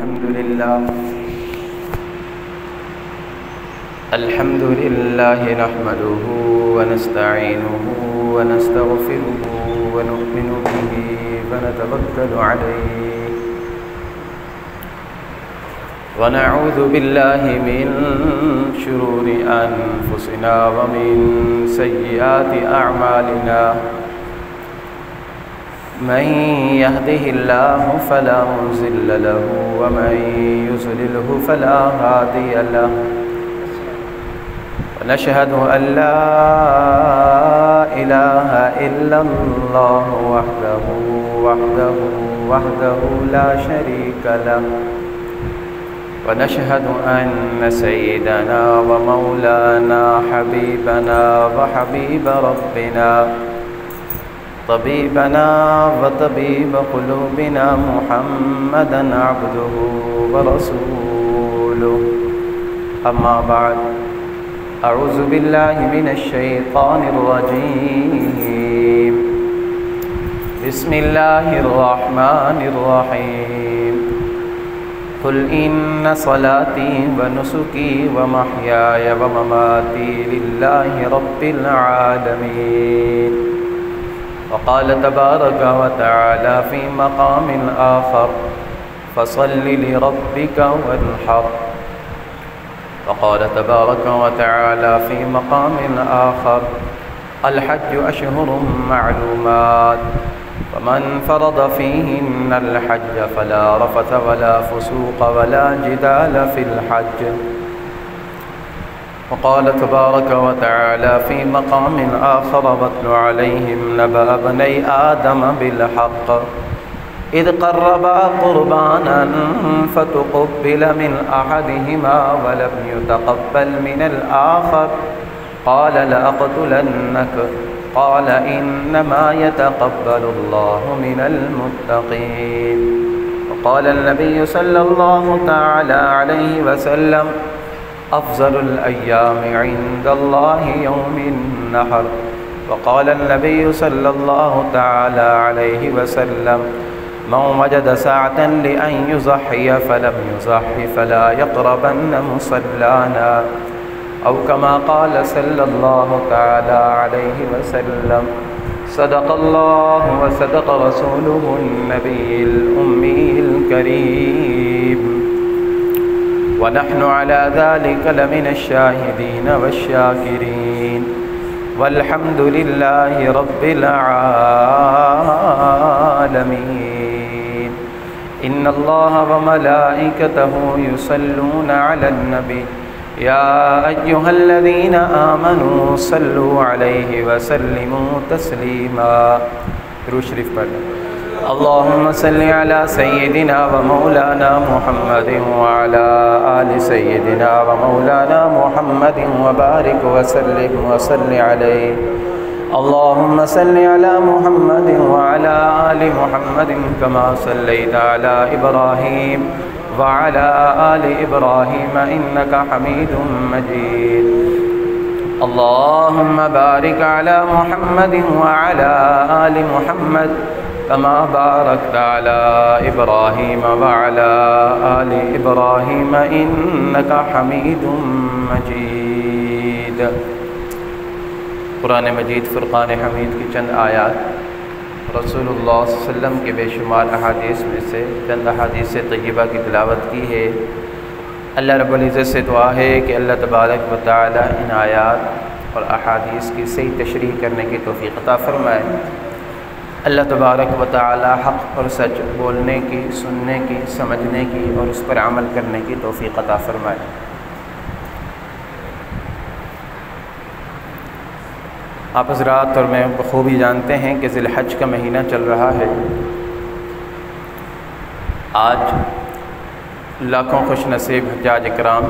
الحمد لله نحمده ونستعينه ونستغفره ونؤمن به ونتوكل عليه ونعوذ بالله من شرور أنفسنا ومن سيئات أعمالنا من يهده الله فلا مضل له ومن يضلله فلا هادي له ونشهد أن لا إله إلا الله وحده لا شريك له ونشهد أن سيدنا ومولانا حبيبنا وحبيب ربنا طبيبنا وطبيب قلوبنا محمدا عبده ورسوله أما بعد أعوذ بالله من الشيطان الرجيم بسم الله الرحمن الرحيم قل إن صلاتي ونسكي ومحياي ومماتي لله رب العالمين وقال تبارك وتعالى في مقام آخر فصل لربك وانحر وقال تبارك وتعالى في مقام آخر الحج أشهر معلومات فمن فرض فيهن الحج فلا رفث ولا فسوق ولا جدال في الحج وقال تبارك وتعالى في مقام آخر واتل عليهم نبأ بني آدم بالحق إذ قربا قربانا فتقبل من أحدهما ولم يتقبل من الآخر قال لأقتلنك قال إنما يتقبل الله من المتقين وقال النبي صلى الله تعالى عليه وسلم أفضل الأيام عند الله يوم النحر وقال النبي صلى الله تعالى عليه وسلم من وجد ساعة لأن يضحي فلم يضحي فلا يقربن مصلانا أو كما قال صلى الله تعالى عليه وسلم صدق الله وصدق رسوله النبي الأمي الكريم ونحن على ذلك لمن الشاهدين والشاكرين والحمد لله رب العالمين إن الله وملائكته يصلون على النبي يا أيها الذين آمنوا صلوا عليه وسلموا تسليما شریف پڑھ اللهم صل على سيدنا ومولانا محمد وعلى آل سيدنا ومولانا محمد وبارك وسلم وصل عليه اللهم صل على محمد وعلى آل محمد كما صليت على إبراهيم وعلى آل إبراهيم إنك حميد مجيد اللهم بارك على محمد وعلى آل محمد كما باركت على إبراهيم وعلى آل إبراهيم إنك حميد مجيد قرآن مجید فرقان حمید کی چند آیات رسول اللہ صلی اللہ علیہ وسلم کے بے شمار احادیث میں سے چند احادیث طیبہ کی تلاوت کی ہے۔ اللہ رب العزت سے دعا ہے کہ اللہ تبارک و تعالی ان آیات اور احادیث کی صحیح تشریح کرنے کی توفیق عطا فرمائے۔ اللہ تبارک و تعالی حق اور سچ بولنے کی، سننے کی، سمجھنے کی اور اس پر عمل کرنے کی توفیق عطا فرمائے۔ آپ حضرات اور میں بخوبی جانتے ہیں کہ ذی الحج کا مہینہ چل رہا ہے۔ آج لاکھوں خوش نصیب حجاج اکرام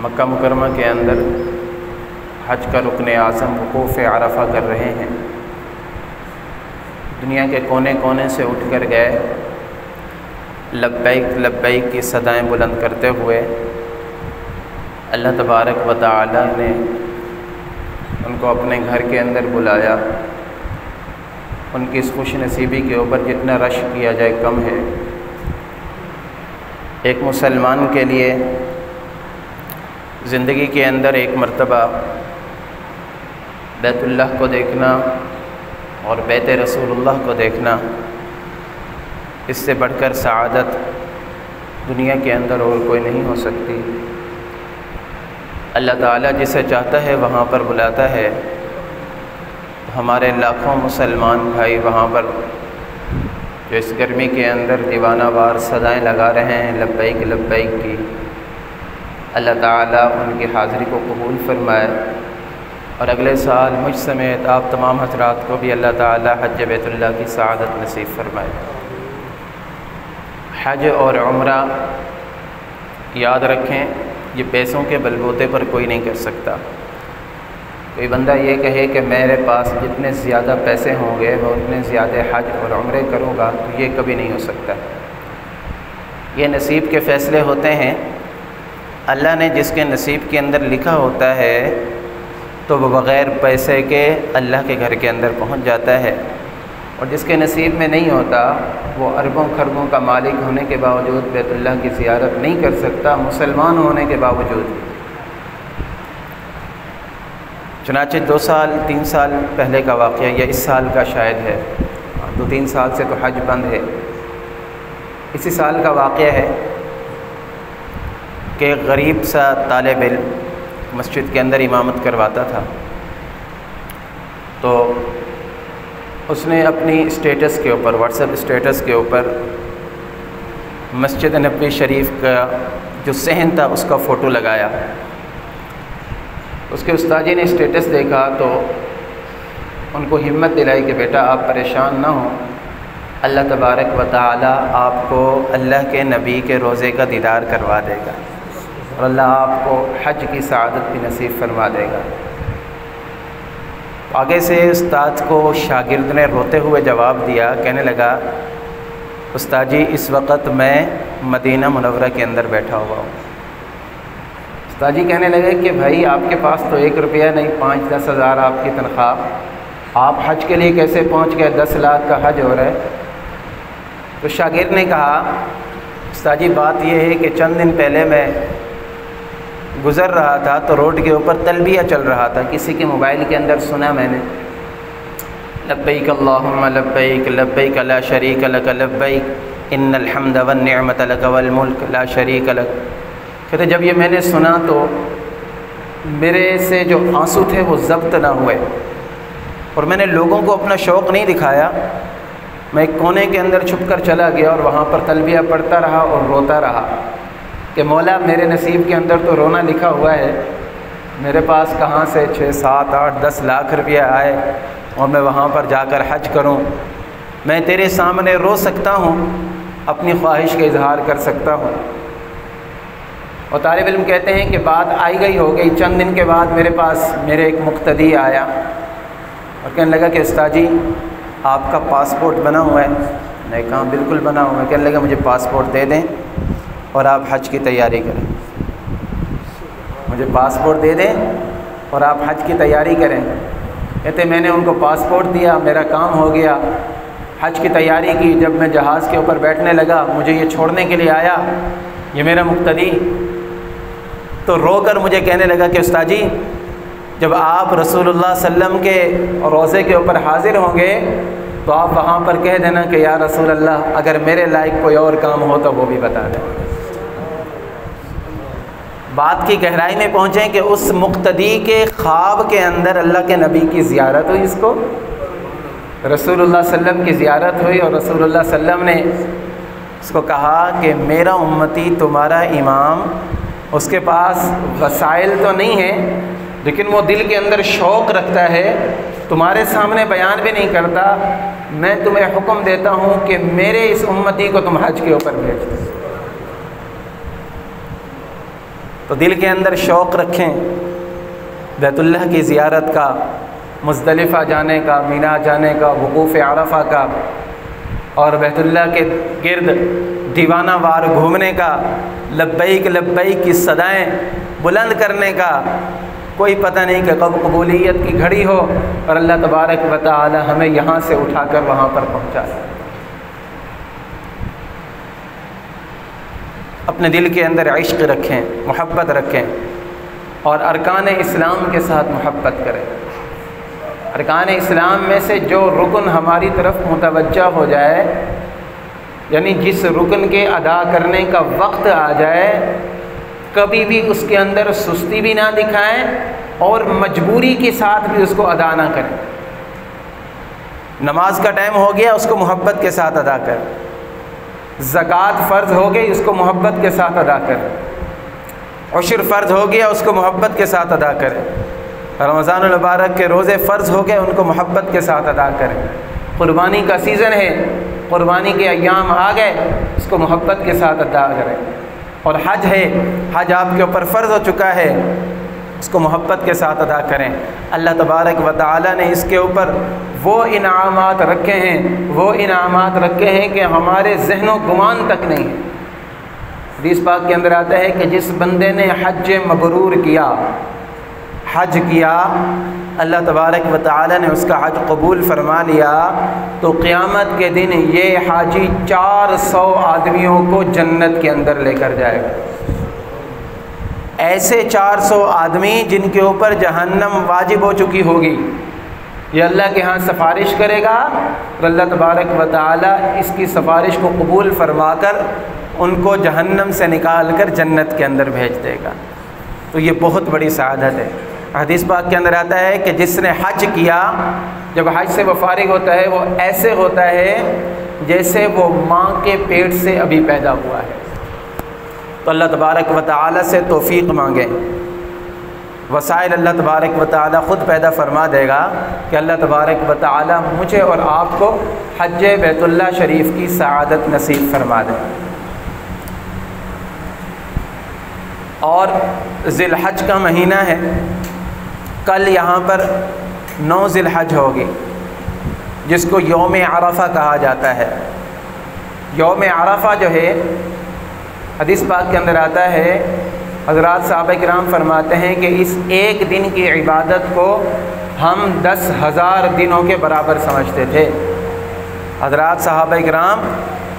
مکہ مکرمہ کے اندر حج کا رکن اعظم وقوف عرفہ کر رہے ہیں۔ دنیا کے کونے کونے سے اٹھ کر گئے، لبیک لبیک کی صدائیں بلند کرتے ہوئے اللہ تبارک و تعالی نے ان کو اپنے گھر کے اندر بلایا۔ ان کی اس خوش نصیبی کے اوپر جتنا رش کیا جائے کم ہے۔ ایک مسلمان کے لیے زندگی کے اندر ایک مرتبہ بیت اللہ کو دیکھنا اور بیت رسول اللہ کو دیکھنا، اس سے بڑھ کر سعادت دنیا کے اندر اور کوئی نہیں ہو سکتی۔ اللہ تعالیٰ جسے چاہتا ہے وہاں پر بلاتا ہے۔ ہمارے لاکھوں مسلمان بھائی وہاں پر جو اس گرمی کے اندر دیوانہ وار صدائیں لگا رہے ہیں لبیک لبیک کی، اللہ تعالیٰ ان کی حاضری کو قبول فرمائے، اور اگلے سال مجھ سمیت آپ تمام حضرات کو بھی اللہ تعالیٰ حج بیت اللہ کی سعادت نصیب فرمائے۔ حج اور عمرہ یاد رکھیں، یہ پیسوں کے بلبوتے پر کوئی نہیں کر سکتا۔ کوئی بندہ یہ کہے کہ میرے پاس جتنے زیادہ پیسے ہوں گے میں اتنے زیادہ حج اور عمرے کروں گا، تو یہ کبھی نہیں ہو سکتا۔ یہ نصیب کے فیصلے ہوتے ہیں۔ اللہ نے جس کے نصیب کے اندر لکھا ہوتا ہے تو وہ بغیر پیسے کے اللہ کے گھر کے اندر پہنچ جاتا ہے، اور جس کے نصیب میں نہیں ہوتا وہ اربوں خربوں کا مالک ہونے کے باوجود بیت اللہ کی زیارت نہیں کر سکتا، مسلمان ہونے کے باوجود۔ چنانچہ 2 سال 3 سال پہلے کا واقعہ، یا اس سال کا شاید ہے، 2-3 سال سے تو حج بند ہے، اسی سال کا واقعہ ہے کہ ایک غریب سا طالب علم مسجد کے اندر امامت کرواتا تھا، تو اس نے اپنی اسٹیٹس کے اوپر، واٹس ایپ اسٹیٹس کے اوپر مسجد نبوی شریف کا جو صحن تھا اس کا فوٹو لگایا۔ اس کے استاد جی نے اسٹیٹس دیکھا تو ان کو ہمت دلائی کہ بیٹا آپ پریشان نہ ہوں، اللہ تبارک و تعالی آپ کو اللہ کے نبی کے روضے کا دیدار کروا دے گا، اور اللہ آپ کو حج کی سعادت بھی نصیب فرما دے گا۔ آگے سے استاد کو شاگرد نے روتے ہوئے جواب دیا، کہنے لگا استاد جی اس وقت میں مدینہ منورہ کے اندر بیٹھا ہوا ہوں۔ استاد جی کہنے لگے کہ بھائی آپ کے پاس تو 1 روپیہ نہیں، 5-10 ہزار آپ کی تنخواہ، آپ حج کے لیے کیسے پہنچ گئے؟ 10 لاکھ کا حج ہو رہا ہے۔ تو شاگرد نے کہا استاد جی بات یہ ہے کہ چند دن پہلے میں گزر رہا تھا تو روڈ کے اوپر تلبیہ چل رہا تھا، کسی کے موبائل کے اندر سنا میں نے، لبیک اللہم لبیک لبیک لا شریک لک لبیک ان الحمد والنعمت لک والملک لا شریک لک۔ کہتے جب یہ میں نے سنا تو میرے سے جو آنسو تھے وہ ضبط نہ ہوئے، اور میں نے لوگوں کو اپنا شوق نہیں دکھایا، میں ایک کونے کے اندر چھپ کر چلا گیا اور وہاں پر تلبیہ پڑھتا رہا اور روتا رہا کہ مولا میرے نصیب کے اندر تو رونا لکھا ہوا ہے، میرے پاس کہاں سے 6, 7, 8, 10 لاکھ روپیہ آئے اور میں وہاں پر جا کر حج کروں؟ میں تیرے سامنے رو سکتا ہوں، اپنی خواہش کا اظہار کر سکتا ہوں۔ اور طالب علم کہتے ہیں کہ بات آئی گئی ہو گئی، چند دن کے بعد میرے پاس میرے ایک مقتدی آیا اور کہنے لگا کہ استاد جی آپ کا پاسپورٹ بنا ہوا ہے؟ میں نے کہا بالکل بنا ہوا ہے۔ کہنے لگا مجھے پاسپورٹ دے دیں اور آپ حج کی تیاری کریں، مجھے پاسپورٹ دے دیں اور آپ حج کی تیاری کریں۔ کہتے میں نے ان کو پاسپورٹ دیا، میرا کام ہو گیا، حج کی تیاری کی۔ جب میں جہاز کے اوپر بیٹھنے لگا مجھے یہ چھوڑنے کے لیے آیا یہ میرا مقتدی، تو رو کر مجھے کہنے لگا کہ استاد جی جب آپ رسول اللہ صلی اللہ علیہ وسلم کے روضے کے اوپر حاضر ہوں گے تو آپ وہاں پر کہہ دینا کہ یا رسول اللہ اگر میرے لائق کوئی اور کام ہو تو وہ بھی بتا دیں۔ بات کی گہرائی میں پہنچیں کہ اس مقتدی کے خواب کے اندر اللہ کے نبی کی زیارت ہوئی، اس کو رسول اللہ صلی اللہ علیہ وسلم کی زیارت ہوئی، اور رسول اللہ صلی اللہ علیہ وسلم نے اس کو کہا کہ میرا امتی تمہارا امام، اس کے پاس وسائل تو نہیں ہیں لیکن وہ دل کے اندر شوق رکھتا ہے، تمہارے سامنے بیان بھی نہیں کرتا، میں تمہیں حکم دیتا ہوں کہ میرے اس امتی کو تم حج کے اوپر بھیج دو۔ تو دل کے اندر شوق رکھیں بیت اللہ کی زیارت کا، مزدلفہ جانے کا، مینا جانے کا، وقوف عرفہ کا، اور بیت اللہ کے گرد دیوانہ وار گھومنے کا، لبیک لبیک کی صدائیں بلند کرنے کا۔ کوئی پتہ نہیں کہ کب قبولیت کی گھڑی ہو اور اللہ تبارک و تعالی ہمیں یہاں سے اٹھا کر وہاں پر پہنچائے۔ اپنے دل کے اندر عشق رکھیں، محبت رکھیں اور ارکان اسلام کے ساتھ محبت کریں۔ ارکان اسلام میں سے جو رکن ہماری طرف متوجہ ہو جائے، یعنی جس رکن کے ادا کرنے کا وقت آ جائے، کبھی بھی اس کے اندر سستی بھی نہ دکھائیں اور مجبوری کے ساتھ بھی اس کو ادا نہ کریں۔ نماز کا ٹائم ہو گیا، اس کو محبت کے ساتھ ادا کریں۔ زکوٰۃ فرض ہو گئی، اس کو محبت کے ساتھ ادا کریں۔ عشر فرض ہو گیا، اس کو محبت کے ساتھ ادا کریں۔ رمضان المبارک کے روزے فرض ہو گئے، ان کو محبت کے ساتھ ادا کریں۔ قربانی کا سیزن ہے، قربانی کے ایام آ گئے، اس کو محبت کے ساتھ ادا کریں۔ اور حج ہے، حج آپ کے اوپر فرض ہو چکا ہے، اس کو محبت کے ساتھ ادا کریں۔ اللہ تبارک و تعالی نے اس کے اوپر وہ انعامات رکھے ہیں کہ ہمارے ذہن و گمان تک نہیں ہے۔ حدیث پاک کے اندر آتا ہے کہ جس بندے نے حج مبرور کیا، حج کیا، اللہ تبارک و تعالی نے اس کا حج قبول فرما لیا، تو قیامت کے دن یہ حاجی 400 آدمیوں کو جنت کے اندر لے کر جائے گا۔ ایسے 400 آدمی جن کے اوپر جہنم واجب ہو چکی ہوگی، یہ اللہ کے ہاں سفارش کرے گا اور اللہ تبارک و تعالی اس کی سفارش کو قبول فرما کر ان کو جہنم سے نکال کر جنت کے اندر بھیج دے گا۔ تو یہ بہت بڑی سعادت ہے۔ حدیث پاک کے اندر آتا ہے کہ جس نے حج کیا، جب حج سے وہ فارغ ہوتا ہے، وہ ایسے ہوتا ہے جیسے وہ ماں کے پیٹ سے ابھی پیدا ہوا ہے۔ تو اللہ تبارک و تعالی سے توفیق مانگیں، وسائل اللہ تبارک و تعالی خود پیدا فرما دے گا کہ اللہ تبارک و تعالی مجھے اور آپ کو حج بیت اللہ شریف کی سعادت نصیب فرما دے۔ اور ذی الحج کا مہینہ ہے، کل یہاں پر 9 ذی الحج ہوگی، جس کو یوم عرفہ کہا جاتا ہے۔ یوم عرفہ جو ہے، حدیث پاک کے اندر آتا ہے، حضرات صحابہ کرام فرماتے ہیں کہ اس ایک دن کی عبادت کو ہم 10,000 دنوں کے برابر سمجھتے تھے۔ حضرات صحابہ کرام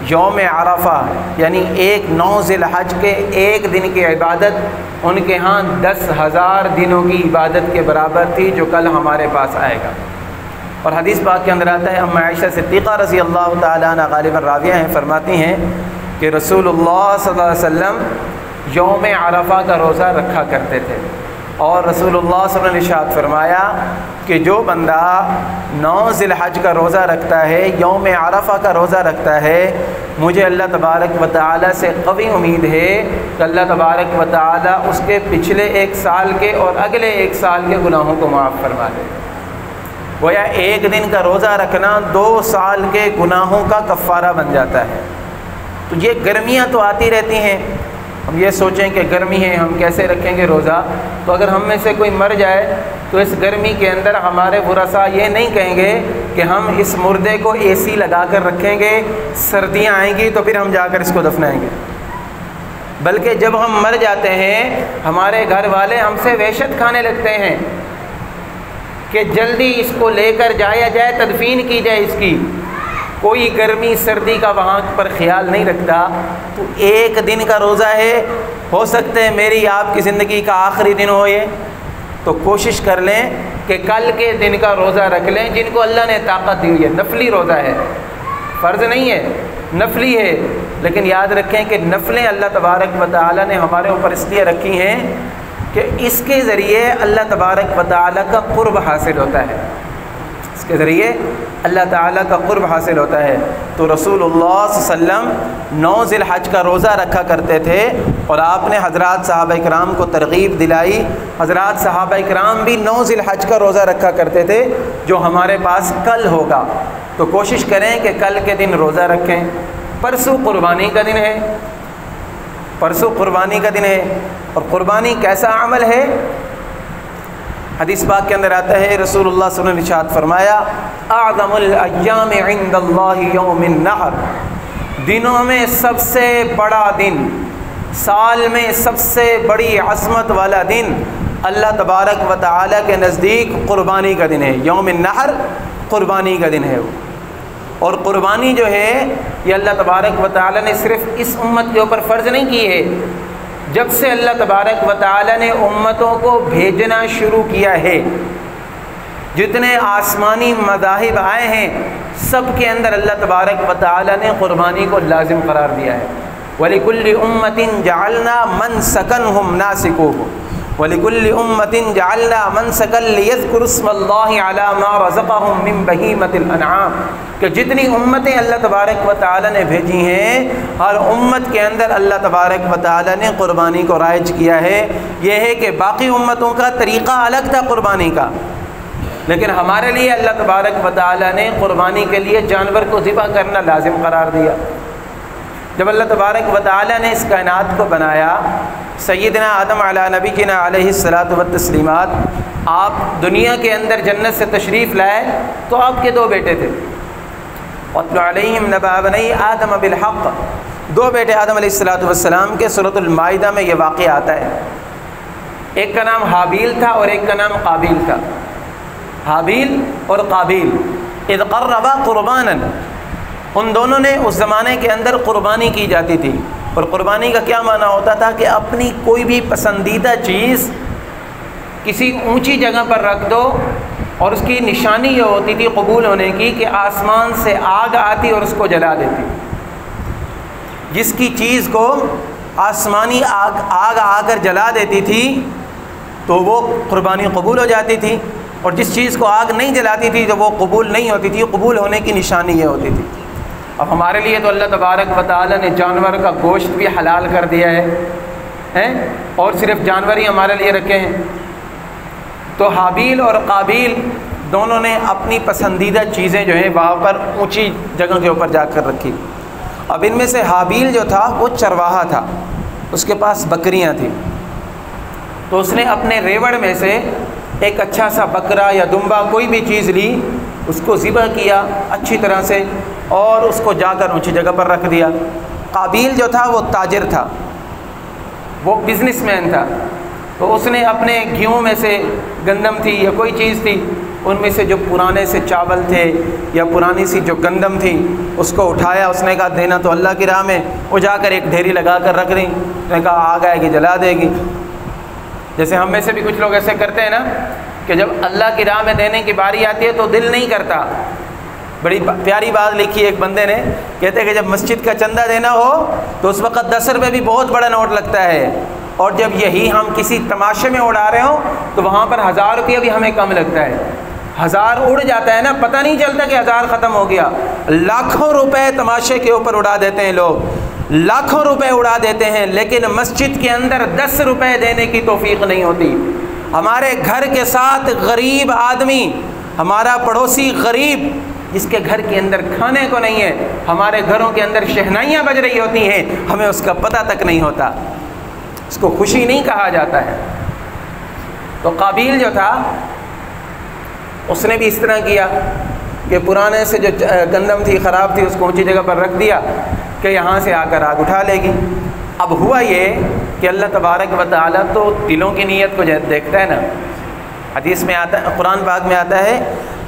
یوم عرفہ یعنی 9 ذی الحج کے ایک دن کی عبادت ان کے ہاں 10,000 دنوں کی عبادت کے برابر تھی، جو کل ہمارے پاس آئے گا۔ اور حدیث پاک کے اندر آتا ہے، ام عائشہ صدیقہ رضی اللہ تعالیٰ عنہ غالباً راویہ ہیں، فرماتی ہیں کہ رسول اللہ صلی اللہ علیہ وسلم یوم عرفہ کا روزہ رکھا کرتے تھے، اور رسول اللہ صلی اللہ علیہ وسلم نے ارشاد فرمایا کہ جو بندہ 9 ذی الحج کا روزہ رکھتا ہے، یوم عرفہ کا روزہ رکھتا ہے، مجھے اللہ تبارک و تعالی سے قوی امید ہے کہ اللہ تبارک و تعالی اس کے پچھلے 1 سال کے اور اگلے 1 سال کے گناہوں کو معاف فرما دے۔ گویا ایک دن کا روزہ رکھنا 2 سال کے گناہوں کا کفارہ بن جاتا ہے۔ تو یہ گرمیاں تو آتی رہتی ہیں، ہم یہ سوچیں کہ گرمی ہے ہم کیسے رکھیں گے روزہ، تو اگر ہم میں سے کوئی مر جائے تو اس گرمی کے اندر ہمارے ورثاء یہ نہیں کہیں گے کہ ہم اس مردے کو اے سی لگا کر رکھیں گے، سردیاں آئیں گی تو پھر ہم جا کر اس کو دفنائیں گے، بلکہ جب ہم مر جاتے ہیں ہمارے گھر والے ہم سے وحشت کھانے لگتے ہیں کہ جلدی اس کو لے کر جایا جائے، تدفین کی جائے اس کی۔ کوئی گرمی سردی کا وہاں پر خیال نہیں رکھتا۔ تو ایک دن کا روزہ ہے، ہو سکتا ہے میری آپ کی زندگی کا آخری دن ہو یہ، تو کوشش کر لیں کہ کل کے دن کا روزہ رکھ لیں، جن کو اللہ نے طاقت دی ہوئی ہے۔ نفلی روزہ ہے، فرض نہیں ہے، نفلی ہے، لیکن یاد رکھیں کہ نفلیں اللہ تبارک و تعالی نے ہمارے اوپر اس لیے رکھی ہیں کہ اس کے ذریعے اللہ تبارک و تعالی کا قرب حاصل ہوتا ہے، اس کے ذریعے اللہ تعالیٰ کا قرب حاصل ہوتا ہے۔ تو رسول اللہ صلی اللہ علیہ وسلم 9 ذی الحج کا روزہ رکھا کرتے تھے، اور آپ نے حضرات صحابہ کرام کو ترغیب دلائی۔ حضرات صحابہ کرام بھی 9 ذی الحج کا روزہ رکھا کرتے تھے، جو ہمارے پاس کل ہوگا۔ تو کوشش کریں کہ کل کے دن روزہ رکھیں۔ پرسوں قربانی کا دن ہے، پرسوں قربانی کا دن ہے، اور قربانی کیسا عمل ہے؟ حدیث پاک کے اندر آتا ہے، رسول اللہ صلی اللہ علیہ وسلم نے ارشاد فرمایا، اعظم الایام عند اللہ یوم النحر، دنوں میں سب سے بڑا دن، سال میں سب سے بڑی عظمت والا دن اللہ تبارک و تعالی کے نزدیک قربانی کا دن ہے۔ یوم النحر قربانی کا دن ہے وہ، اور قربانی جو ہے یہ اللہ تبارک و تعالیٰ نے صرف اس امت کے اوپر فرض نہیں کی ہے، جب سے اللہ تبارک و تعالیٰ نے امتوں کو بھیجنا شروع کیا ہے، جتنے آسمانی مذاہب آئے ہیں سب کے اندر اللہ تبارک و تعالیٰ نے قربانی کو لازم قرار دیا ہے۔ وَلِكُلِّ أُمَّةٍ جَعَلْنَا مَنْسَكًا هُمْ نَاسِكُوهُ وَلِكُلِّ أُمَّةٍ جَعَلْنَا مَنْسَكًا لِيَذْكُرُوا اسْمَ اللَّهِ عَلَى مَا رَزَقَهُم مِّن بَهِيمَةِ الْأَنْعَامِ کہ جتنی امتیں اللہ تبارک و تعالیٰ نے بھیجی ہیں ہر امت کے اندر اللہ تبارک و تعالیٰ نے قربانی کو رائج کیا ہے۔ یہ ہے کہ باقی امتوں کا طریقہ الگ تھا قربانی کا، لیکن ہمارے لیے اللہ تبارک و تعالیٰ نے قربانی کے لیے جانور کو ذبح کرنا لازم قرار دیا۔ جب اللہ تبارک و تعالیٰ نے اس کائنات کو بنایا، سیدنا آدم علی نبینا علیہ الصلاۃ والتسلیمات آپ دنیا کے اندر جنت سے تشریف لائے تو آپ کے دو بیٹے تھے، وَاتْلُ عَلَيْهِمْ نَبَأَ بَنِي آدَمَ بِالْحَقِّ، دو بیٹے آدم علیہ الصلاۃ والسلام کے سورۃ المائدہ میں یہ واقعہ آتا ہے۔ ایک کا نام حابیل تھا اور ایک کا نام قابیل تھا۔ حابیل اور قابیل اذ قربا قربانا، ان دونوں نے اس زمانے کے اندر قربانی کی جاتی تھی، اور قربانی کا کیا معنی ہوتا تھا کہ اپنی کوئی بھی پسندیدہ چیز کسی اونچی جگہ پر رکھ دو، اور اس کی نشانی یہ ہوتی تھی قبول ہونے کی کہ آسمان سے آگ آتی اور اس کو جلا دیتی۔ جس کی چیز کو آسمانی آگ آ کر جلا دیتی تھی تو وہ قربانی قبول ہو جاتی تھی، اور جس چیز کو آگ نہیں جلاتی تھی تو وہ قبول نہیں ہوتی تھی۔ قبول ہونے کی نشانی یہ ہوتی تھی۔ اب ہمارے لیے تو اللہ تبارک و تعالیٰ نے جانور کا گوشت بھی حلال کر دیا ہے اور صرف جانور ہی ہمارے لیے رکھے ہیں۔ تو حابیل اور قابیل دونوں نے اپنی پسندیدہ چیزیں جو ہیں وہاں پر اونچی جگہ کے اوپر جا کر رکھی۔ اب ان میں سے حابیل جو تھا وہ چرواہا تھا، اس کے پاس بکریاں تھیں، تو اس نے اپنے ریوڑ میں سے ایک اچھا سا بکرا یا دمبا کوئی بھی چیز لی، اس کو ذبح کیا اچھی طرح سے اور اس کو جا کر اونچی جگہ پر رکھ دیا۔ قابیل جو تھا وہ تاجر تھا، وہ بزنس مین تھا، تو اس نے اپنے گھیوں میں سے گندم تھی یا کوئی چیز تھی ان میں سے جو پرانے سے چاول تھے یا پرانی سی جو گندم تھی اس کو اٹھایا، اس نے کہا دینا تو اللہ کی راہ میں، وہ جا کر ایک ڈھیری لگا کر رکھ دی، اس نے کہا آگ آئے گی جلا دے گی۔ جیسے ہم میں سے بھی کچھ لوگ ایسے کرتے ہیں نا کہ جب اللہ کی راہ میں دینے کی باری آتی ہے تو دل نہیں کرتا۔ بڑی پیاری بات لکھی ایک بندے نے، کہتے ہیں کہ جب مسجد کا چندہ دینا ہو تو اس وقت 10 روپے بھی بہت بڑا نوٹ لگتا ہے، اور جب یہی ہم کسی تماشے میں اڑا رہے ہوں تو وہاں پر 1000 روپیہ بھی ہمیں کم لگتا ہے۔ 1000 اڑ جاتا ہے نا، پتہ نہیں چلتا کہ 1000 ختم ہو گیا۔ لاکھوں روپے تماشے کے اوپر اڑا دیتے ہیں لوگ، لاکھوں روپے اڑا دیتے ہیں، لیکن مسجد کے اندر 10 روپے دینے کی توفیق نہیں ہوتی۔ ہمارے گھر کے ساتھ غریب آدمی، ہمارا پڑوسی غریب جس کے گھر کے اندر کھانے کو نہیں ہے، ہمارے گھروں کے اندر شہنائیاں بج رہی ہوتی ہیں، ہمیں اس کا پتہ تک نہیں ہوتا، اس کو خوشی نہیں کہا جاتا ہے۔ تو قابیل جو تھا اس نے بھی اس طرح کیا کہ پرانے سے جو گندم تھی خراب تھی اس کو اونچی جگہ پر رکھ دیا کہ یہاں سے آ کر آگ اٹھا لے گی۔ اب ہوا یہ کہ اللہ تبارک و تعالیٰ تو دلوں کی نیت کو دیکھتا ہے نا، حدیث میں آتا ہے، قرآن پاک میں آتا ہے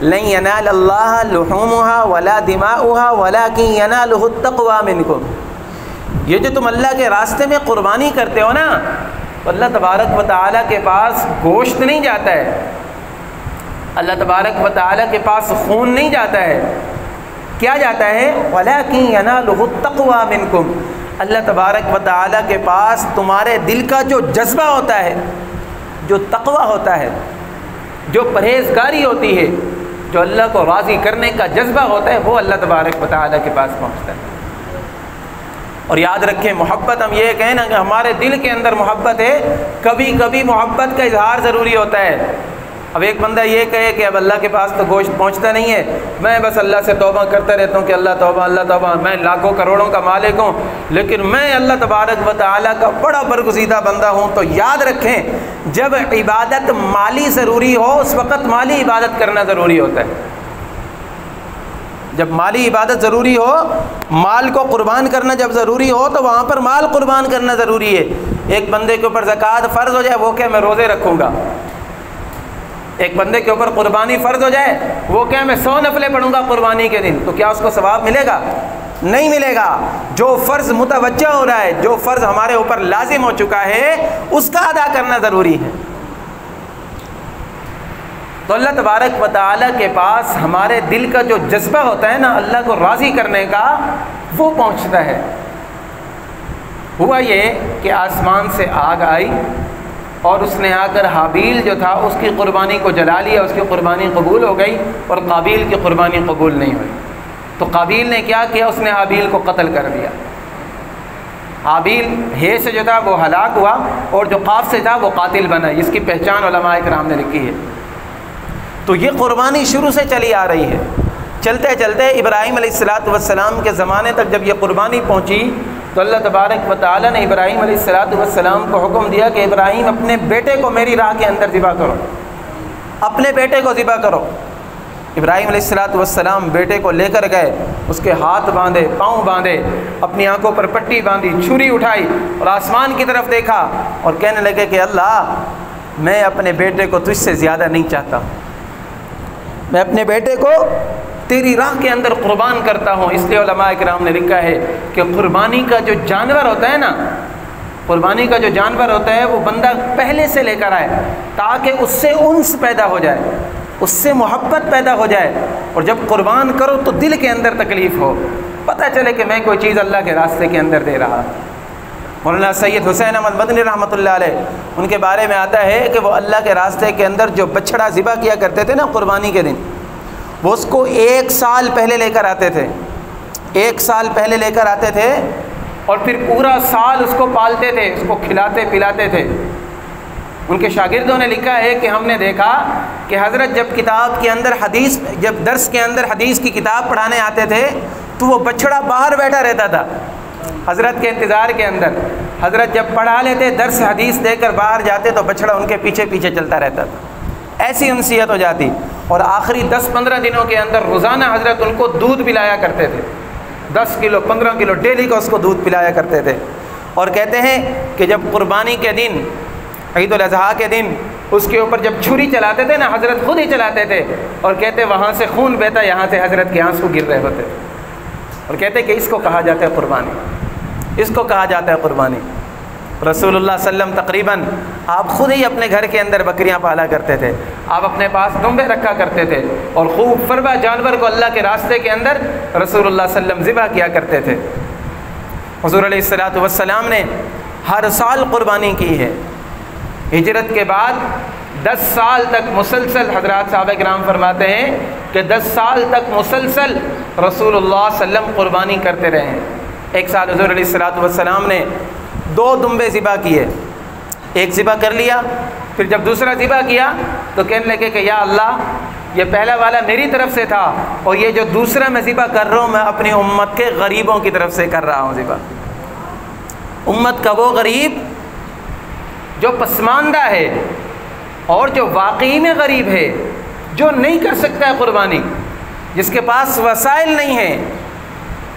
لن ینال اللہ لحومها ولا دماؤها ولکن ینالہ التقوی منکم، یہ جو تم اللہ کے راستے میں قربانی کرتے ہو نا تو اللہ تبارک و تعالیٰ کے پاس گوشت نہیں جاتا ہے، اللہ تبارک و تعالیٰ کے پاس خون نہیں جاتا ہے، کیا جاتا ہے وَلَكِنْ يَنَالُهُ التَّقْوَى مِنْكُمْ، اللہ تبارک و تعالیٰ کے پاس تمہارے دل کا جو جذبہ ہوتا ہے، جو تقوی ہوتا ہے، جو پرہیزگاری ہوتی ہے، جو اللہ کو راضی کرنے کا جذبہ ہوتا ہے، وہ اللہ تبارک و تعالیٰ کے پاس پہنچتا ہے۔ اور یاد رکھیں محبت، ہم یہ کہیں نا کہ ہمارے دل کے اندر محبت ہے، کبھی کبھی محبت کا اظہار ضروری ہوتا ہے۔ اب ایک بندہ یہ کہے کہ اب اللہ کے پاس تو گوشت پہنچتا نہیں ہے، میں بس اللہ سے توبہ کرتا رہتا ہوں کہ اللہ توبہ اللہ توبہ، میں لاکھوں کروڑوں کا مالک ہوں لیکن میں اللہ تبارک و تعالیٰ کا بڑا برگزیدہ بندہ ہوں، تو یاد رکھیں جب عبادت مالی ضروری ہو اس وقت مالی عبادت کرنا ضروری ہوتا ہے۔ جب مالی عبادت ضروری ہو، مال کو قربان کرنا جب ضروری ہو تو وہاں پر مال قربان کرنا ضروری ہے۔ ایک بندے کے اوپر زکوٰۃ فرض ہو جائے، وہ کہ میں روزے رکھوں گا، ایک بندے کے اوپر قربانی فرض ہو جائے، وہ کیا میں 100 نفلیں پڑھوں گا قربانی کے دن، تو کیا اس کو ثواب ملے گا؟ نہیں ملے گا۔ جو فرض متوجہ ہو رہا ہے، جو فرض ہمارے اوپر لازم ہو چکا ہے، اس کا ادا کرنا ضروری ہے۔ تو اللہ تبارک و تعالیٰ کے پاس ہمارے دل کا جو جذبہ ہوتا ہے نا اللہ کو راضی کرنے کا، وہ پہنچتا ہے۔ ہوا یہ کہ آسمان سے آگ آئی اور اس نے آ کر حابیل جو تھا اس کی قربانی کو جلا لیا، اس کی قربانی قبول ہو گئی اور قابیل کی قربانی قبول نہیں ہوئی۔ تو قابیل نے کیا کیا؟ اس نے حابیل کو قتل کر دیا۔ حابیل ہے سے جو تھا وہ ہلاک ہوا اور جو قاف سے تھا وہ قاتل بنا، جس کی پہچان علماء کرام نے لکھی ہے۔ تو یہ قربانی شروع سے چلی آ رہی ہے، چلتے چلتے ابراہیم علیہ السلام کے زمانے تک جب یہ قربانی پہنچی تو اللہ تبارک و تعالیٰ نے ابراہیم علیہ السلام کو حکم دیا کہ ابراہیم اپنے بیٹے کو میری راہ کے اندر ذبح کرو، اپنے بیٹے کو ذبح کرو۔ ابراہیم علیہ السلام بیٹے کو لے کر گئے، اس کے ہاتھ باندھے، پاؤں باندھے، اپنی آنکھوں پر پٹی باندھی، چھری اٹھائی اور آسمان کی طرف دیکھا اور کہنے لگے کہ اللہ، میں اپنے بیٹے کو تجھ سے زیادہ نہیں چاہتا، میں اپنے بیٹے کو تیری راہ کے اندر قربان کرتا ہوں۔ اس لیے علماء کرام نے لکھا ہے کہ قربانی کا جو جانور ہوتا ہے نا، قربانی کا جو جانور ہوتا ہے وہ بندہ پہلے سے لے کر آئے تاکہ اس سے انس پیدا ہو جائے، اس سے محبت پیدا ہو جائے، اور جب قربان کرو تو دل کے اندر تکلیف ہو، پتہ چلے کہ میں کوئی چیز اللہ کے راستے کے اندر دے رہا۔ مولانا سید حسین احمد مدنی رحمۃ اللہ علیہ، ان کے بارے میں آتا ہے کہ وہ اللہ کے راستے کے اندر جو بچڑا ذبح کیا کرتے تھے نا قربانی کے دن، وہ اس کو 1 سال پہلے لے کر آتے تھے، 1 سال پہلے لے کر آتے تھے اور پھر پورا سال اس کو پالتے تھے، اس کو کھلاتے پلاتے تھے۔ ان کے شاگردوں نے لکھا ہے کہ ہم نے دیکھا کہ حضرت جب کتاب کے اندر حدیث، جب درس کے اندر حدیث کی کتاب پڑھانے آتے تھے تو وہ بچڑا باہر بیٹھا رہتا تھا حضرت کے انتظار کے اندر۔ حضرت جب پڑھا لیتے، درس حدیث دے کر باہر جاتے تو بچڑا ان کے پیچھے پیچھے چلتا رہتا تھا، ایسی انسیت ہو جاتی۔ اور آخری 10-15 دنوں کے اندر روزانہ حضرت ان کو دودھ پلایا کرتے تھے، 10 کلو 15 کلو ڈیلی کا اس کو دودھ پلایا کرتے تھے۔ اور کہتے ہیں کہ جب قربانی کے دن، عید الاضحیٰ کے دن، اس کے اوپر جب چھری چلاتے تھے نا، حضرت خود ہی چلاتے تھے اور کہتے وہاں سے خون بہتا، یہاں سے حضرت کے آنسو گر رہے ہوتے، اور کہتے کہ اس کو کہا جاتا ہے قربانی، اس کو کہا جاتا ہے قربانی۔ رسول اللہ صلی اللہ علیہ وسلم تقریباً آپ خود ہی اپنے گھر کے اندر بکریاں پالا کرتے تھے، آپ اپنے پاس دمبے رکھا کرتے تھے اور خوب فربا جانور کو اللہ کے راستے کے اندر رسول اللہ صلی اللہ علیہ وسلم ذبح کیا کرتے تھے۔ حضور علیہ السلام نے ہر سال قربانی کی ہے۔ ہجرت کے بعد 10 سال تک مسلسل، حضرات صحابہ کرام فرماتے ہیں کہ 10 سال تک مسلسل رسول اللہ صلی اللہ علیہ وسلم قربانی کرتے رہے ہیں۔ ایک سال حضور علیہ السلام نے 2 دمبے ذبح کیے، ایک ذبح کر لیا، پھر جب دوسرا ذبح کیا تو کہنے لگے کہ یا اللہ، یہ پہلا والا میری طرف سے تھا اور یہ جو دوسرا میں ذبح کر رہا ہوں میں اپنی امت کے غریبوں کی طرف سے کر رہا ہوں ذبح۔ امت کا وہ غریب جو پسماندہ ہے اور جو واقعی میں غریب ہے، جو نہیں کر سکتا ہے قربانی، جس کے پاس وسائل نہیں ہیں،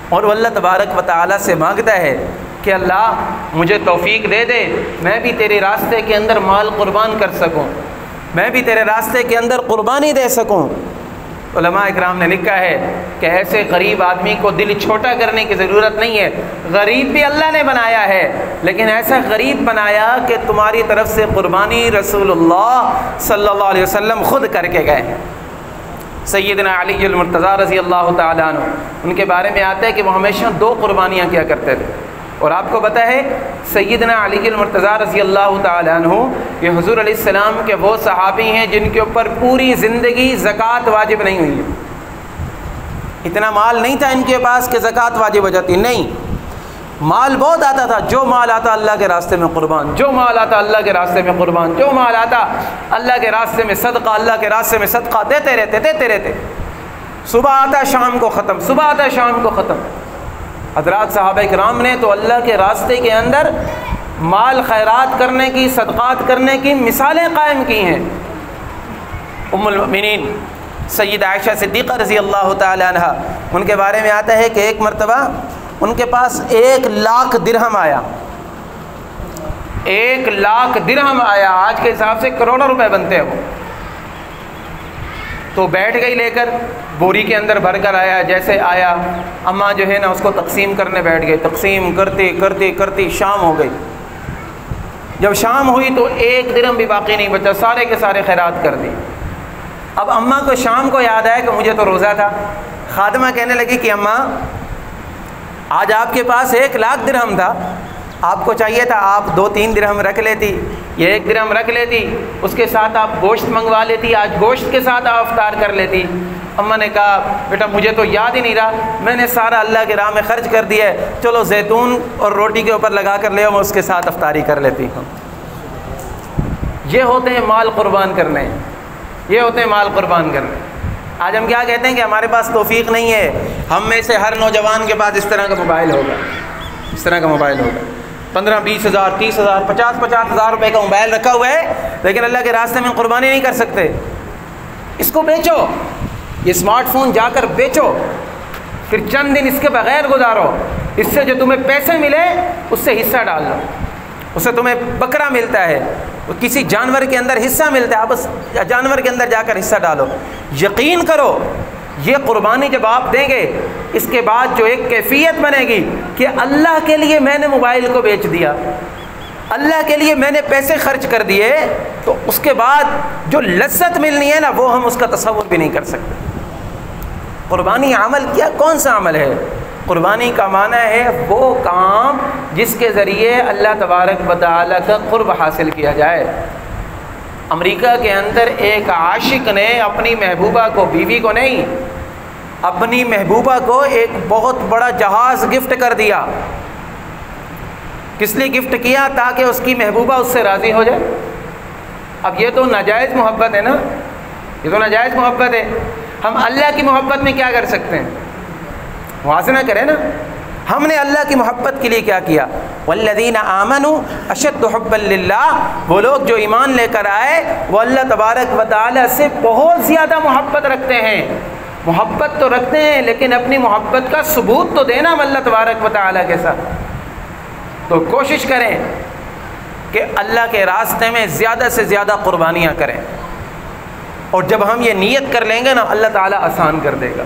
اور وہ اللہ تبارک و تعالیٰ سے مانگتا ہے کہ اللہ مجھے توفیق دے دے، میں بھی تیرے راستے کے اندر مال قربان کر سکوں، میں بھی تیرے راستے کے اندر قربانی دے سکوں۔ علماء اکرام نے لکھا ہے کہ ایسے غریب آدمی کو دل چھوٹا کرنے کی ضرورت نہیں ہے، غریب بھی اللہ نے بنایا ہے، لیکن ایسا غریب بنایا کہ تمہاری طرف سے قربانی رسول اللہ صلی اللہ علیہ وسلم خود کر کے گئے ہیں۔ سیدنا علی المرتضیٰ رضی اللہ تعالیٰ عنہ، ان کے بارے میں آتا ہے کہ وہ ہمیشہ 2 قربانیاں کیا کرتے تھے، اور آپ کو پتہ ہے سیدنا علی المرتضیٰ رضی اللہ تعالیٰ عنہ یہ حضور علیہ السلام کے وہ صحابی ہیں جن کے اوپر پوری زندگی زکوٰۃ واجب نہیں ہوئی ہے۔ اتنا مال نہیں تھا ان کے پاس کہ زکوٰۃ واجب ہو جاتی، نہیں، مال بہت آتا تھا، جو مال آتا اللہ کے راستے میں قربان، جو مال آتا اللہ کے راستے میں قربان، جو مال آتا اللہ کے راستے میں صدقہ، اللہ کے راستے میں صدقہ دیتے رہتے، صبح آتا شام کو ختم، صبح آتا شام کو ختم۔ حضرات صحابہ کرام نے تو اللہ کے راستے کے اندر مال خیرات کرنے کی، صدقات کرنے کی مثالیں قائم کی ہیں۔ ام المؤمنین سیدہ عائشہ صدیقہ رضی اللہ تعالی عنہ، ان کے بارے میں آتا ہے کہ ایک مرتبہ ان کے پاس 1 لاکھ درہم آیا، 1 لاکھ درہم آیا، آج کے حساب سے کروڑوں روپے بنتے ہیں وہ۔ تو بیٹھ گئی لے کر، بوری کے اندر بھر کر آیا، جیسے آیا اماں جو ہے نا اس کو تقسیم کرنے بیٹھ گئی، تقسیم کرتے کرتے کرتے شام ہو گئی۔ جب شام ہوئی تو 1 درہم بھی باقی نہیں بچا، سارے کے سارے خیرات کر دی۔ اب اماں کو شام کو یاد آیا کہ مجھے تو روزہ تھا۔ خادمہ کہنے لگی کہ اماں آج آپ کے پاس 1,00,000 درہم تھا، آپ کو چاہیے تھا آپ 2-3 درہم رکھ لیتی، یہ 1 درہم رکھ لیتی، اس کے ساتھ آپ گوشت منگوا لیتی، آج گوشت کے ساتھ آپ افطار کر لیتی۔ اماں نے کہا بیٹا مجھے تو یاد ہی نہیں رہا، میں نے سارا اللہ کے راہ میں خرچ کر دیا ہے، چلو زیتون اور روٹی کے اوپر لگا کر لے آؤ، میں اس کے ساتھ افطاری کر لیتی ہوں۔ یہ ہوتے ہیں مال قربان کرنے، یہ ہوتے ہیں مال قربان کرنے۔ آج ہم کیا کہتے ہیں کہ ہمارے پاس توفیق نہیں ہے، ہم میں سے ہر نوجوان کے پاس اس طرح کا موبائل ہوگا، اس طرح کا موبائل ہوگا، 15-20 ہزار 30 ہزار 50 ہزار روپے کا موبائل رکھا ہوا ہے، لیکن اللہ کے راستے میں قربانی نہیں کر سکتے۔ اس کو بیچو، یہ اسمارٹ فون جا کر بیچو، پھر چند دن اس کے بغیر گزارو، اس سے جو تمہیں پیسے ملے اس سے حصہ ڈال لو، اس سے تمہیں بکرا ملتا ہے، کسی جانور کے اندر حصہ ملتا ہے، آپ اس جانور کے اندر جا کر حصہ ڈالو۔ یقین کرو یہ قربانی جب آپ دیں گے، اس کے بعد جو ایک کیفیت بنے گی کہ اللہ کے لیے میں نے موبائل کو بیچ دیا، اللہ کے لیے میں نے پیسے خرچ کر دیے، تو اس کے بعد جو لذت ملنی ہے نا وہ ہم اس کا تصور بھی نہیں کر سکتے۔ قربانی عمل کیا، کون سا عمل ہے؟ قربانی کا معنی ہے وہ کام جس کے ذریعے اللہ تبارک و تعالیٰ کا قرب حاصل کیا جائے۔ امریکہ کے اندر ایک عاشق نے اپنی محبوبہ کو، بیوی کو نہیں، اپنی محبوبہ کو ایک بہت بڑا جہاز گفٹ کر دیا۔ کس لیے گفٹ کیا؟ تاکہ اس کی محبوبہ اس سے راضی ہو جائے۔ اب یہ تو ناجائز محبت ہے نا، یہ تو ناجائز محبت ہے۔ ہم اللہ کی محبت میں کیا کر سکتے ہیں؟ موازنہ کریں نا، ہم نے اللہ کی محبت کے لیے کیا کیا؟ والذین آمنوا اشد حبا للہ، وہ لوگ جو ایمان لے کر آئے وہ اللہ تبارک و تعالی سے بہت زیادہ محبت رکھتے ہیں۔ محبت تو رکھتے ہیں لیکن اپنی محبت کا ثبوت تو دینا اللہ تبارک و تعالی کے ساتھ۔ تو کوشش کریں کہ اللہ کے راستے میں زیادہ سے زیادہ قربانیاں کریں، اور جب ہم یہ نیت کر لیں گے نا اللہ تعالیٰ آسان کر دے گا۔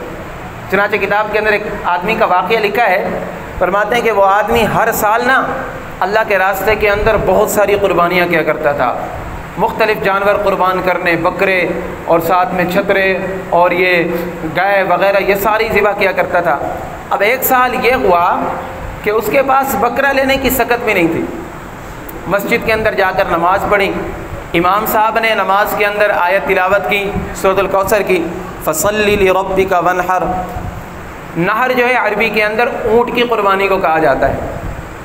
چنانچہ کتاب کے اندر ایک آدمی کا واقعہ لکھا ہے، فرماتے ہیں کہ وہ آدمی ہر سال نا اللہ کے راستے کے اندر بہت ساری قربانیاں کیا کرتا تھا، مختلف جانور قربان کرنے، بکرے اور ساتھ میں چھترے اور یہ گائے وغیرہ یہ ساری ذبح کیا کرتا تھا۔ اب ایک سال یہ ہوا کہ اس کے پاس بکرا لینے کی سکت بھی نہیں تھی۔ مسجد کے اندر جا کر نماز پڑھی، امام صاحب نے نماز کے اندر آیت تلاوت کی سورۃ الکوثر کی، فصلی لربک وانحر۔ نہر جو ہے عربی کے اندر اونٹ کی قربانی کو کہا جاتا ہے،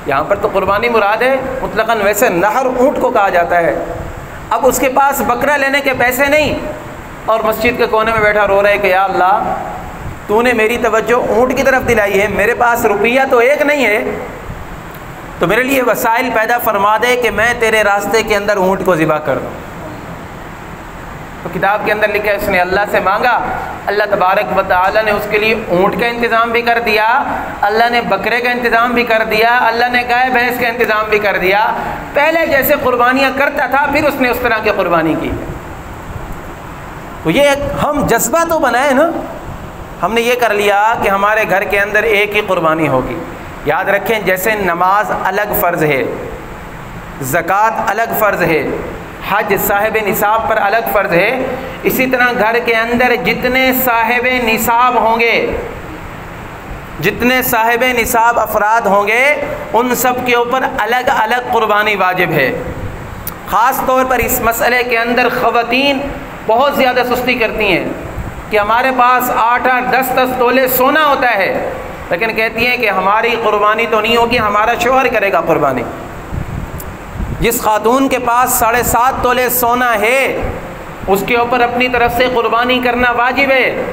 یہاں پر تو قربانی مراد ہے مطلقاً، ویسے نہر اونٹ کو کہا جاتا ہے۔ اب اس کے پاس بکرا لینے کے پیسے نہیں، اور مسجد کے کونے میں بیٹھا رو رہے کہ یا اللہ تو نے میری توجہ اونٹ کی طرف دلائی ہے، میرے پاس روپیہ تو ایک نہیں ہے، تو میرے لیے وسائل پیدا فرما دے کہ میں تیرے راستے کے اندر اونٹ کو ذبح کر دوں۔ تو کتاب کے اندر لکھا ہے اس نے اللہ سے مانگا، اللہ تبارک و تعالی نے اس کے لیے اونٹ کا انتظام بھی کر دیا، اللہ نے بکرے کا انتظام بھی کر دیا، اللہ نے گائے بھینس کا انتظام بھی کر دیا۔ پہلے جیسے قربانیاں کرتا تھا پھر اس نے اس طرح کی قربانی کی۔ تو یہ ایک ہم جذبہ تو بنائے نا، ہم نے یہ کر لیا کہ ہمارے گھر کے اندر ایک ہی قربانی ہوگی۔ یاد رکھیں جیسے نماز الگ فرض ہے، زکوٰۃ الگ فرض ہے، حج صاحب نصاب پر الگ فرض ہے، اسی طرح گھر کے اندر جتنے صاحب نصاب ہوں گے، جتنے صاحب نصاب افراد ہوں گے ان سب کے اوپر الگ الگ قربانی واجب ہے۔ خاص طور پر اس مسئلے کے اندر خواتین بہت زیادہ سستی کرتی ہیں کہ ہمارے پاس 8-8 10-10 تولے سونا ہوتا ہے، لیکن کہتی ہیں کہ ہماری قربانی تو نہیں ہوگی، ہمارا شوہر کرے گا قربانی۔ جس خاتون کے پاس 7.5 تولے سونا ہے اس کے اوپر اپنی طرف سے قربانی کرنا واجب ہے۔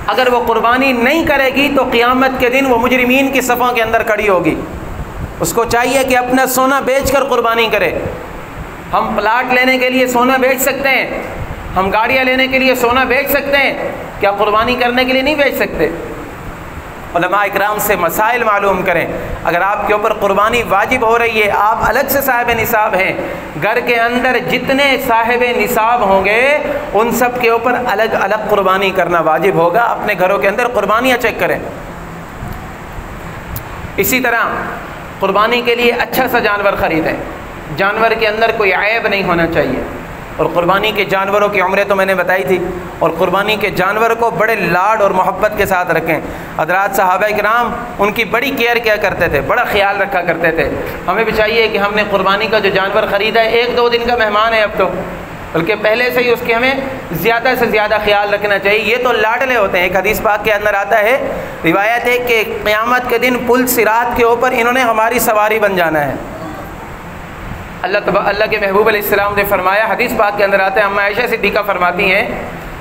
اگر وہ قربانی نہیں کرے گی تو قیامت کے دن وہ مجرمین کی صفوں کے اندر کھڑی ہوگی۔ اس کو چاہیے کہ اپنا سونا بیچ کر قربانی کرے۔ ہم پلاٹ لینے کے لیے سونا بیچ سکتے ہیں، ہم گاڑیاں لینے کے لیے سونا بیچ سکتے ہیں، کیا قربانی کرنے کے لیے نہیں بیچ سکتے؟ علماء اکرام سے مسائل معلوم کریں۔ اگر آپ کے اوپر قربانی واجب ہو رہی ہے، آپ الگ سے صاحب نصاب ہیں، گھر کے اندر جتنے صاحب نصاب ہوں گے ان سب کے اوپر الگ الگ قربانی کرنا واجب ہوگا۔ اپنے گھروں کے اندر قربانیاں چیک کریں۔ اسی طرح قربانی کے لیے اچھا سا جانور خریدیں، جانور کے اندر کوئی عیب نہیں ہونا چاہیے۔ اور قربانی کے جانوروں کی عمریں تو میں نے بتائی تھی، اور قربانی کے جانور کو بڑے لاڈ اور محبت کے ساتھ رکھیں۔ حضرات صحابہ کرام ان کی بڑی کیئر کیا کرتے تھے، بڑا خیال رکھا کرتے تھے۔ ہمیں بھی چاہیے کہ ہم نے قربانی کا جو جانور خریدا ہے، 1-2 دن کا مہمان ہے اب تو، بلکہ پہلے سے ہی اس کے ہمیں زیادہ سے زیادہ خیال رکھنا چاہیے۔ یہ تو لاڈلے ہوتے ہیں۔ ایک حدیث پاک کے اندر آتا ہے، روایت ہے کہ قیامت کے دن پل صراط کے اوپر انہوں نے ہماری سواری بن جانا ہے۔ اللہ کے محبوب علیہ السلام نے فرمایا، حدیث پاک کے اندر آتا ہے، اما عائشہ صدیقہ فرماتی ہیں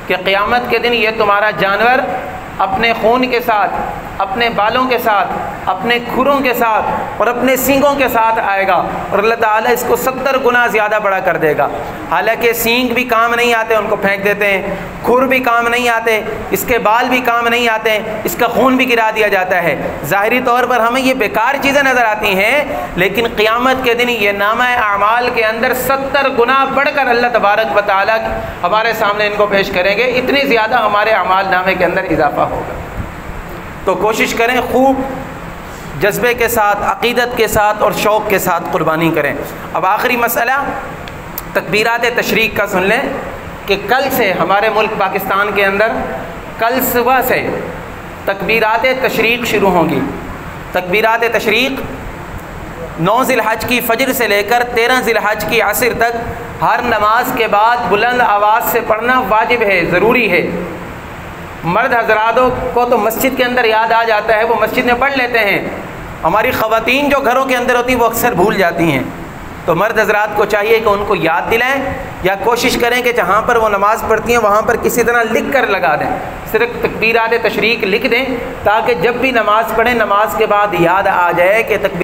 کہ قیامت کے دن یہ تمہارا جانور اپنے خون کے ساتھ، اپنے بالوں کے ساتھ، اپنے کھروں کے ساتھ اور اپنے سینگوں کے ساتھ آئے گا، اور اللہ تعالیٰ اس کو 70 گنا زیادہ بڑا کر دے گا۔ حالانکہ سینگ بھی کام نہیں آتے، ان کو پھینک دیتے ہیں، کھر بھی کام نہیں آتے، اس کے بال بھی کام نہیں آتے، اس کا خون بھی گرا دیا جاتا ہے۔ ظاہری طور پر ہمیں یہ بیکار چیزیں نظر آتی ہیں، لیکن قیامت کے دن یہ نامہ اعمال کے اندر 70 گنا بڑھ کر اللہ تبارک و تعالیٰ ہمارے سامنے ان کو پیش کریں گے، اتنی زیادہ ہمارے اعمال نامے کے اندر اضافہ ہوگا۔ تو کوشش کریں خوب جذبے کے ساتھ، عقیدت کے ساتھ اور شوق کے ساتھ قربانی کریں۔ اب آخری مسئلہ تکبیرات تشریق کا سن لیں کہ کل سے ہمارے ملک پاکستان کے اندر کل صبح سے تکبیرات تشریق شروع ہوں گی۔ تکبیرات تشریق 9 ذی الحج کی فجر سے لے کر 13 ذی الحج کی عصر تک ہر نماز کے بعد بلند آواز سے پڑھنا واجب ہے، ضروری ہے۔ مرد حضراتوں کو تو مسجد کے اندر یاد آ جاتا ہے، وہ مسجد میں پڑھ لیتے ہیں۔ ہماری خواتین جو گھروں کے اندر ہوتی ہیں وہ اکثر بھول جاتی ہیں، تو مرد حضرات کو چاہیے کہ ان کو یاد دلائیں، یا کوشش کریں کہ جہاں پر وہ نماز پڑھتی ہیں وہاں پر کسی طرح لکھ کر لگا دیں، صرف تکبیرات تشریق لکھ دیں، تاکہ جب بھی نماز پڑھیں نماز کے بعد یاد آ جائے کہ